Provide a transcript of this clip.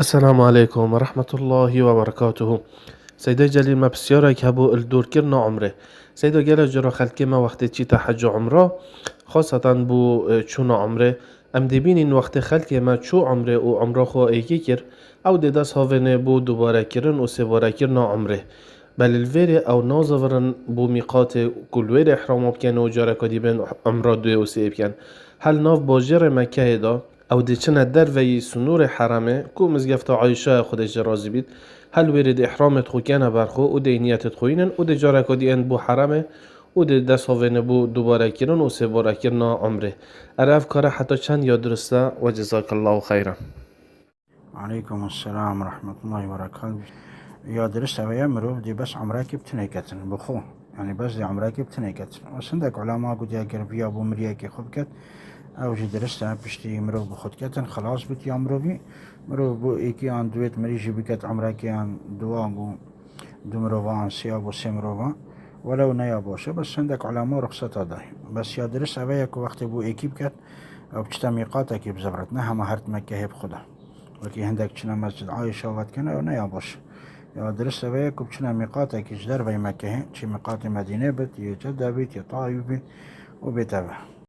السلام عليكم ورحمة الله وبركاته. سيدي جليل ما بسيارك هبو الدور كرنا عمره. سيدو جل جرا خلقي ما وقت تشي تحج عمره خاصة بو چون عمره ام دبینین وقت خلقی ما چو عمره و عمره خو ایکی کر او دی دست هاونه بو دوباره کرن و سواره کرن عمره بل الویره او نازورن بو میقات کلویر احرام بکن و جاره کدی بین عمره دوی و سی بکن هل ناف باجر مکه دا او دی چنه در وی سنور حرمه کو مزگفت عایشه خودش رازی بید هل ویرد احرامت خو کنه برخو و دی نیتت خوینن و دی جاره کدی ان بو حرمه و دی دست هاونه بو دوباره کرن و سواره کرن عمره عرف کار حتی چند یاد درسته و جزاک الله خیرا. عليكم السلام ورحمة الله وبركاته. يا درست أويا مروف دي بس عمرك بتنيكتن بخو يعني بس دي عمرك بتنيكتن وسندك علماء قد يقر فيها أبو مريكي خبكت أو جي درست بشتي مروف بخود كتن خلاص بت يا مروفي مروف بو إيكي عن دويت مريجي بكت عمرك عن دواغو دو مروفان سيابو سي مروفان ولو نيا بوشه بس عندك علماء رخصتها داي بس يا درست أويا كو وقت بو إيكي بكت أو بشتا ميقاتك بزبرتنا هما هرت مكة بخدا وكي هندك چنا مسجد عائشة وقت كنا ونيا باش يا درس بيك وبچنا ميقاتك جدر في مكة چي ميقات مدينة بت يا جدة بيت يا طائف بيت وبيتابع